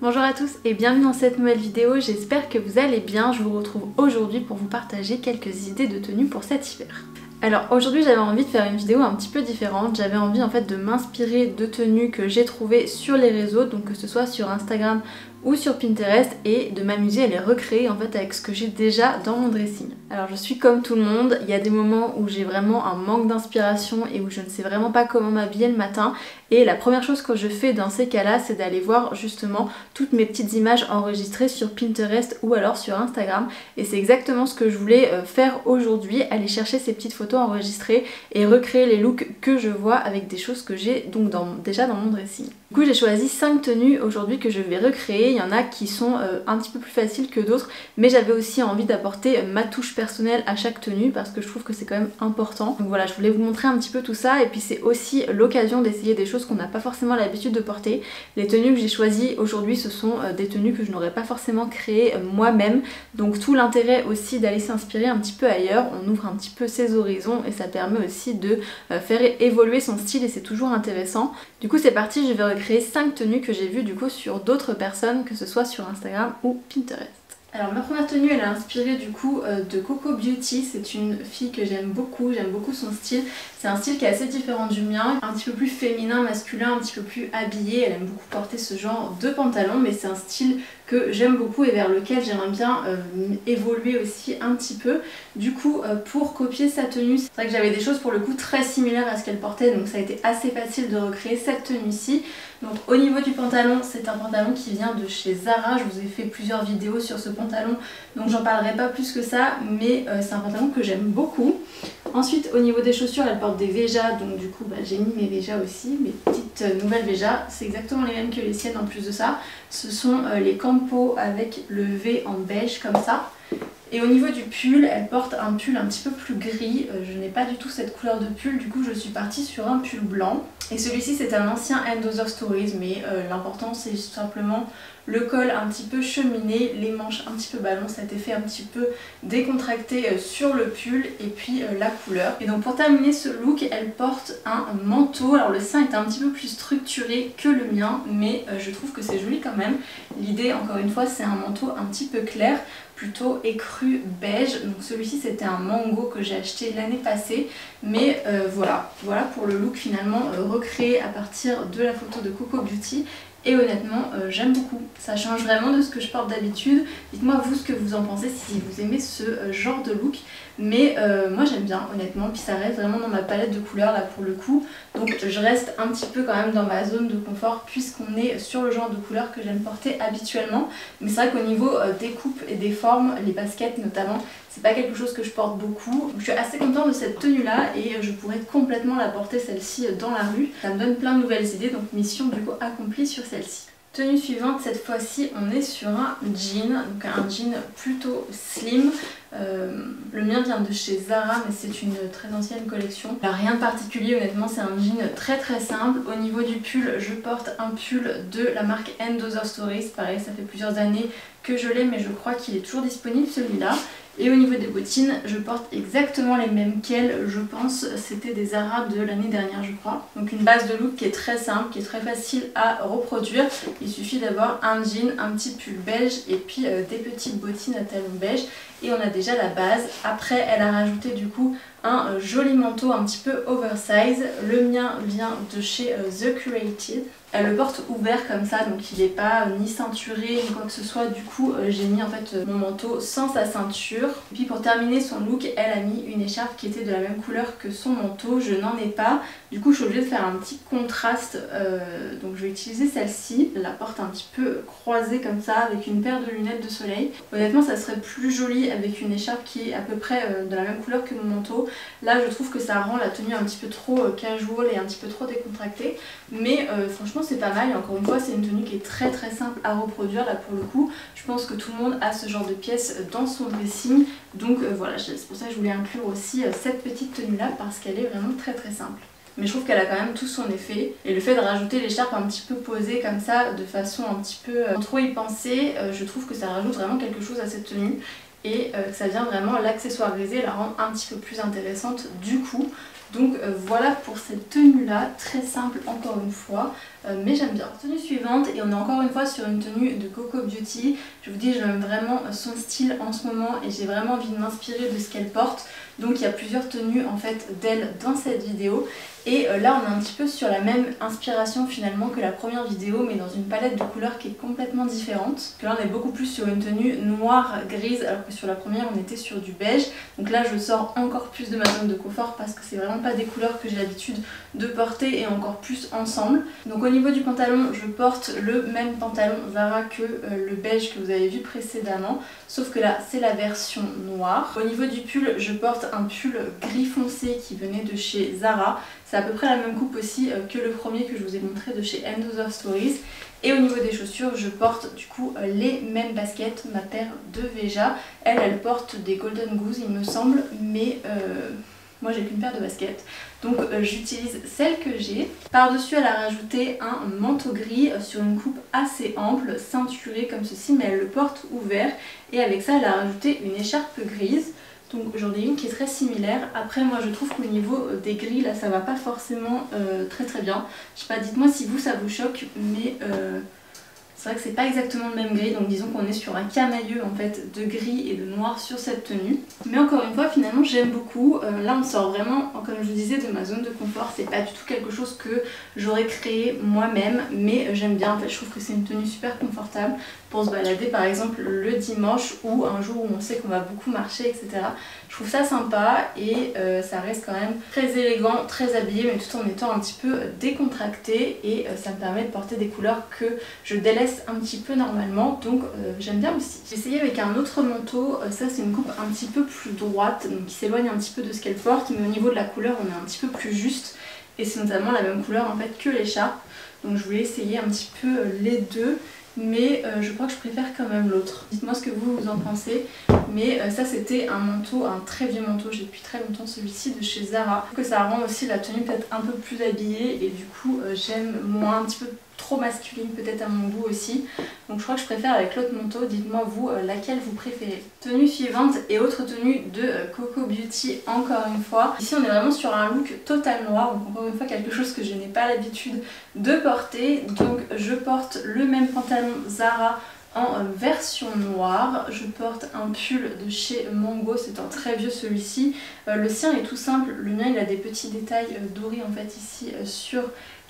Bonjour à tous et bienvenue dans cette nouvelle vidéo, j'espère que vous allez bien. Je vous retrouve aujourd'hui pour vous partager quelques idées de tenues pour cet hiver. Alors aujourd'hui j'avais envie de faire une vidéo un petit peu différente, j'avais envie en fait de m'inspirer de tenues que j'ai trouvées sur les réseaux, donc que ce soit sur Instagram ou sur Pinterest, et de m'amuser à les recréer en fait avec ce que j'ai déjà dans mon dressing. Alors je suis comme tout le monde, il y a des moments où j'ai vraiment un manque d'inspiration et où je ne sais vraiment pas comment m'habiller le matin, et la première chose que je fais dans ces cas-là, c'est d'aller voir justement toutes mes petites images enregistrées sur Pinterest ou alors sur Instagram, et c'est exactement ce que je voulais faire aujourd'hui, aller chercher ces petites photos enregistrées et recréer les looks que je vois avec des choses que j'ai donc déjà dans mon dressing. Du coup j'ai choisi 5 tenues aujourd'hui que je vais recréer. Il y en a qui sont un petit peu plus faciles que d'autres, mais j'avais aussi envie d'apporter ma touche personnelle à chaque tenue parce que je trouve que c'est quand même important. Donc voilà, je voulais vous montrer un petit peu tout ça, et puis c'est aussi l'occasion d'essayer des choses qu'on n'a pas forcément l'habitude de porter. Les tenues que j'ai choisies aujourd'hui, ce sont des tenues que je n'aurais pas forcément créées moi-même, donc tout l'intérêt aussi d'aller s'inspirer un petit peu ailleurs, on ouvre un petit peu ses horizons et ça permet aussi de faire évoluer son style, et c'est toujours intéressant. Du coup c'est parti, je vais recréer 5 tenues que j'ai vues du coup sur d'autres personnes, que ce soit sur Instagram ou Pinterest. Alors ma première tenue elle est inspirée du coup de Coco Beauty, c'est une fille que j'aime beaucoup son style. C'est un style qui est assez différent du mien, un petit peu plus féminin, masculin, un petit peu plus habillé. Elle aime beaucoup porter ce genre de pantalon, mais c'est un style que j'aime beaucoup et vers lequel j'aimerais bien évoluer aussi un petit peu. Du coup pour copier sa tenue, c'est vrai que j'avais des choses pour le coup très similaires à ce qu'elle portait, donc ça a été assez facile de recréer cette tenue-ci. Donc au niveau du pantalon, c'est un pantalon qui vient de chez Zara, je vous ai fait plusieurs vidéos sur ce pantalon, donc j'en parlerai pas plus que ça, mais c'est un pantalon que j'aime beaucoup. Ensuite au niveau des chaussures, elle porte des Veja, donc du coup j'ai mis mes Veja aussi, mes petites nouvelles Veja, c'est exactement les mêmes que les siennes en plus de ça. Ce sont les Campo avec le V en beige comme ça. Et au niveau du pull, elle porte un pull un petit peu plus gris, je n'ai pas du tout cette couleur de pull, du coup je suis partie sur un pull blanc. Et celui-ci c'est un ancien End Other Stories, mais l'important c'est tout simplement le col un petit peu cheminé, les manches un petit peu ballon, cet effet un petit peu décontracté sur le pull, et puis la couleur. Et donc pour terminer ce look, elle porte un manteau. Alors le sein est un petit peu plus structuré que le mien, mais je trouve que c'est joli quand même. L'idée encore une fois c'est un manteau un petit peu clair, plutôt écru beige. Donc celui-ci c'était un mango que j'ai acheté l'année passée, mais voilà pour le look finalement recréé à partir de la photo de Coco Beauty. Et honnêtement j'aime beaucoup, ça change vraiment de ce que je porte d'habitude. Dites-moi vous ce que vous en pensez, si vous aimez ce genre de look, mais moi j'aime bien honnêtement, puis ça reste vraiment dans ma palette de couleurs là pour le coup, donc je reste un petit peu quand même dans ma zone de confort puisqu'on est sur le genre de couleurs que j'aime porter habituellement. Mais c'est vrai qu'au niveau des coupes et des formes, les baskets notamment, c'est pas quelque chose que je porte beaucoup. Je suis assez contente de cette tenue là et je pourrais complètement la porter celle-ci dans la rue. Ça me donne plein de nouvelles idées, donc mission du coup accomplie sur celle-ci. Tenue suivante, cette fois-ci on est sur un jean, donc un jean plutôt slim. Le mien vient de chez Zara, mais c'est une très ancienne collection. Il n'y a rien de particulier honnêtement, c'est un jean très très simple. Au niveau du pull, je porte un pull de la marque End Other Stories. Pareil, ça fait plusieurs années que je l'ai, mais je crois qu'il est toujours disponible celui-là. Et au niveau des bottines, je porte exactement les mêmes qu'elle, je pense, c'était des Zara de l'année dernière je crois. Donc une base de look qui est très simple, qui est très facile à reproduire. Il suffit d'avoir un jean, un petit pull beige et puis des petites bottines à talons beige. Et on a déjà la base. Après elle a rajouté du coup un joli manteau un petit peu oversize. Le mien vient de chez The Curated. Elle le porte ouvert comme ça, donc il n'est pas ni ceinturé ni quoi que ce soit. Du coup j'ai mis en fait mon manteau sans sa ceinture. Et puis pour terminer son look, elle a mis une écharpe qui était de la même couleur que son manteau. Je n'en ai pas, du coup je suis obligée de faire un petit contraste, donc je vais utiliser celle-ci. Elle la porte un petit peu croisée comme ça avec une paire de lunettes de soleil. Honnêtement ça serait plus joli avec une écharpe qui est à peu près de la même couleur que mon manteau. Là je trouve que ça rend la tenue un petit peu trop casual et un petit peu trop décontractée, mais franchement c'est pas mal. Et encore une fois c'est une tenue qui est très très simple à reproduire là pour le coup. Je pense que tout le monde a ce genre de pièces dans son dressing, donc voilà, c'est pour ça que je voulais inclure aussi cette petite tenue là parce qu'elle est vraiment très très simple. Mais je trouve qu'elle a quand même tout son effet, et le fait de rajouter l'écharpe un petit peu posée comme ça de façon un petit peu trop y penser, je trouve que ça rajoute vraiment quelque chose à cette tenue et que ça vient vraiment l'accessoiriser, la rendre un petit peu plus intéressante du coup. Donc voilà pour cette tenue là, très simple encore une fois. mais j'aime bien. Tenue suivante, et on est encore une fois sur une tenue de Coco Beauty. Je vous dis, j'aime vraiment son style en ce moment et j'ai vraiment envie de m'inspirer de ce qu'elle porte. Donc il y a plusieurs tenues en fait d'elle dans cette vidéo. Et là on est un petit peu sur la même inspiration finalement que la première vidéo, mais dans une palette de couleurs qui est complètement différente. Là on est beaucoup plus sur une tenue noire grise, alors que sur la première on était sur du beige. Donc là je sors encore plus de ma zone de confort parce que c'est vraiment pas des couleurs que j'ai l'habitude de porter, et encore plus ensemble. Donc au niveau du pantalon, je porte le même pantalon Zara que le beige que vous avez vu précédemment, sauf que là c'est la version noire. Au niveau du pull, je porte un pull gris foncé qui venait de chez Zara. C'est à peu près la même coupe aussi que le premier que je vous ai montré de chez End Other Stories. Et au niveau des chaussures, je porte du coup les mêmes baskets, ma paire de Veja. Elle porte des Golden Goose il me semble, mais moi j'ai qu'une paire de baskets. Donc j'utilise celle que j'ai. Par-dessus elle a rajouté un manteau gris sur une coupe assez ample, ceinturée comme ceci, mais elle le porte ouvert. Et avec ça elle a rajouté une écharpe grise. Donc j'en ai une qui est très similaire. Après moi je trouve qu'au niveau des gris là ça va pas forcément très bien. Je sais pas, dites-moi si vous ça vous choque, mais c'est vrai que c'est pas exactement le même gris, donc disons qu'on est sur un camailleux en fait de gris et de noir sur cette tenue. Mais encore une fois finalement j'aime beaucoup. Là on sort vraiment, comme je vous disais, de ma zone de confort. C'est pas du tout quelque chose que j'aurais créé moi-même, mais j'aime bien. En fait je trouve que c'est une tenue super confortable pour se balader par exemple le dimanche ou un jour où on sait qu'on va beaucoup marcher, etc. Je trouve ça sympa et ça reste quand même très élégant, très habillé, mais tout en étant un petit peu décontracté, et ça me permet de porter des couleurs que je délaisse un petit peu normalement, donc j'aime bien aussi. J'ai essayé avec un autre manteau, ça c'est une coupe un petit peu plus droite, donc qui s'éloigne un petit peu de ce qu'elle porte, mais au niveau de la couleur on est un petit peu plus juste, et c'est notamment la même couleur en fait que l'écharpe, donc je voulais essayer un petit peu les deux. Mais je crois que je préfère quand même l'autre. Dites-moi ce que vous en pensez. Mais ça c'était un manteau, un très vieux manteau, j'ai depuis très longtemps celui-ci de chez Zara. Que ça rend aussi la tenue peut-être un peu plus habillée, et du coup j'aime moins, un petit peu trop masculine peut-être à mon goût aussi. Donc je crois que je préfère avec l'autre manteau. Dites-moi vous laquelle vous préférez. Tenue suivante et autre tenue de Coco Beauty encore une fois. Ici on est vraiment sur un look total noir, donc encore une fois quelque chose que je n'ai pas l'habitude de porter. Donc je porte le même pantalon Zara en version noire. Je porte un pull de chez Mango, c'est un très vieux celui-ci. Le sien est tout simple, le mien il a des petits détails dorés en fait ici sur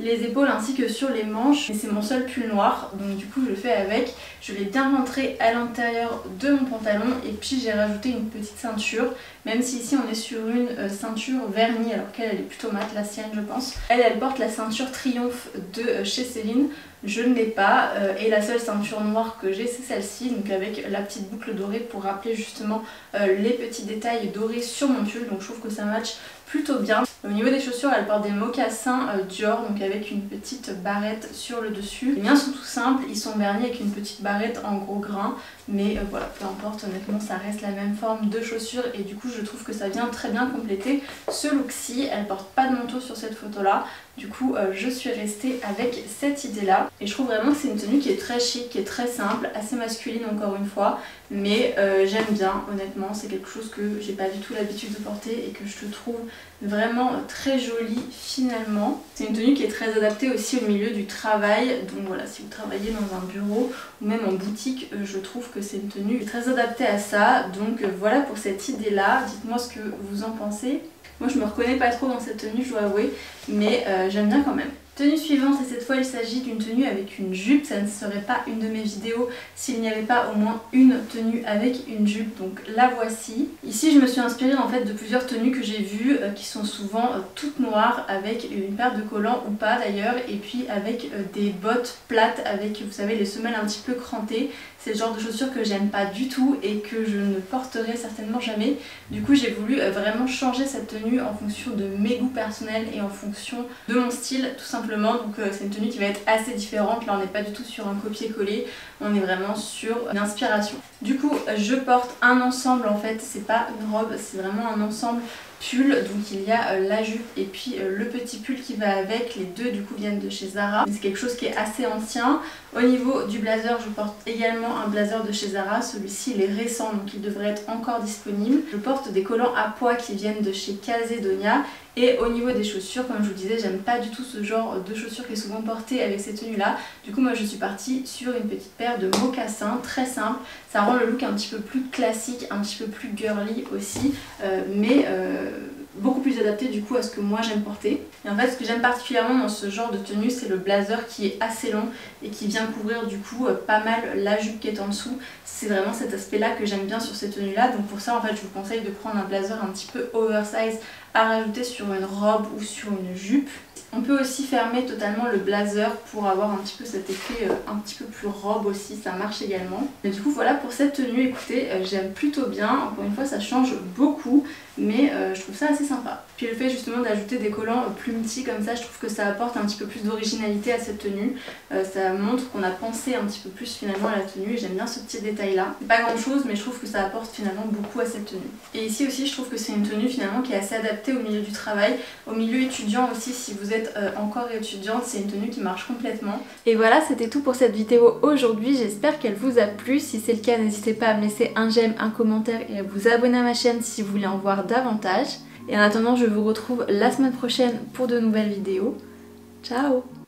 les épaules ainsi que sur les manches, mais c'est mon seul pull noir, donc du coup je le fais avec. Je l'ai bien rentré à l'intérieur de mon pantalon, et puis j'ai rajouté une petite ceinture, même si ici on est sur une ceinture vernie alors qu'elle est plutôt mate, la sienne je pense. Elle porte la ceinture Triomphe de chez Céline. Je ne l'ai pas, et la seule ceinture noire que j'ai c'est celle-ci, donc avec la petite boucle dorée pour rappeler justement les petits détails dorés sur mon pull, donc je trouve que ça match plutôt bien. Au niveau des chaussures, elle porte des mocassins Dior, donc avec une petite barrette sur le dessus. Les miens sont tout simples, ils sont vernis avec une petite barrette en gros grain, mais voilà, peu importe, honnêtement ça reste la même forme de chaussures, et du coup je trouve que ça vient très bien compléter ce look-ci. Elle porte pas de manteau sur cette photo-là, du coup je suis restée avec cette idée-là, et je trouve vraiment que c'est une tenue qui est très chic, qui est très simple, assez masculine encore une fois, mais j'aime bien, honnêtement, c'est quelque chose que j'ai pas du tout l'habitude de porter et que je trouve vraiment très jolie finalement. C'est une tenue qui est très adaptée aussi au milieu du travail, donc voilà, si vous travaillez dans un bureau ou même en boutique, je trouve que c'est une tenue très adaptée à ça. Donc voilà pour cette idée là, dites-moi ce que vous en pensez. Moi je me reconnais pas trop dans cette tenue, je dois avouer, mais j'aime bien quand même. Tenue suivante, et cette fois il s'agit d'une tenue avec une jupe. Ça ne serait pas une de mes vidéos s'il n'y avait pas au moins une tenue avec une jupe, donc la voici. Ici je me suis inspirée en fait de plusieurs tenues que j'ai vues qui sont souvent toutes noires, avec une paire de collants ou pas d'ailleurs, et puis avec des bottes plates avec, vous savez, les semelles un petit peu crantées. C'est le genre de chaussures que j'aime pas du tout et que je ne porterai certainement jamais. Du coup j'ai voulu vraiment changer cette tenue en fonction de mes goûts personnels et en fonction de mon style tout simplement. Donc c'est une tenue qui va être assez différente. Là on n'est pas du tout sur un copier-coller, on est vraiment sur une inspiration. Du coup je porte un ensemble en fait, c'est pas une robe, c'est vraiment un ensemble pull, donc il y a la jupe et puis le petit pull qui va avec, les deux du coup viennent de chez Zara. C'est quelque chose qui est assez ancien. Au niveau du blazer, je porte également un blazer de chez Zara, celui-ci il est récent donc il devrait être encore disponible. Je porte des collants à pois qui viennent de chez Calzedonia. Et au niveau des chaussures, comme je vous disais, j'aime pas du tout ce genre de chaussures qui est souvent porté avec ces tenues là. Du coup moi je suis partie sur une petite paire de mocassins très simple. Ça rend le look un petit peu plus classique, un petit peu plus girly aussi, mais beaucoup plus adapté du coup à ce que moi j'aime porter. Et en fait ce que j'aime particulièrement dans ce genre de tenue, c'est le blazer qui est assez long et qui vient couvrir du coup pas mal la jupe qui est en dessous. C'est vraiment cet aspect là que j'aime bien sur ces tenues là. Donc pour ça en fait je vous conseille de prendre un blazer un petit peu oversize à rajouter sur une robe ou sur une jupe. On peut aussi fermer totalement le blazer pour avoir un petit peu cet effet un petit peu plus robe aussi, ça marche également. Mais du coup voilà pour cette tenue, écoutez, j'aime plutôt bien, encore une fois ça change beaucoup, mais je trouve ça assez sympa. Puis le fait justement d'ajouter des collants plus petits comme ça, je trouve que ça apporte un petit peu plus d'originalité à cette tenue. Ça montre qu'on a pensé un petit peu plus finalement à la tenue et j'aime bien ce petit détail là. C'est pas grand chose mais je trouve que ça apporte finalement beaucoup à cette tenue. Et ici aussi je trouve que c'est une tenue finalement qui est assez adaptée au milieu du travail, au milieu étudiant aussi. Si vous êtes encore étudiante, c'est une tenue qui marche complètement. Et voilà, c'était tout pour cette vidéo aujourd'hui, j'espère qu'elle vous a plu. Si c'est le cas, n'hésitez pas à me laisser un j'aime, un commentaire et à vous abonner à ma chaîne si vous voulez en voir davantage. Et en attendant, je vous retrouve la semaine prochaine pour de nouvelles vidéos. Ciao!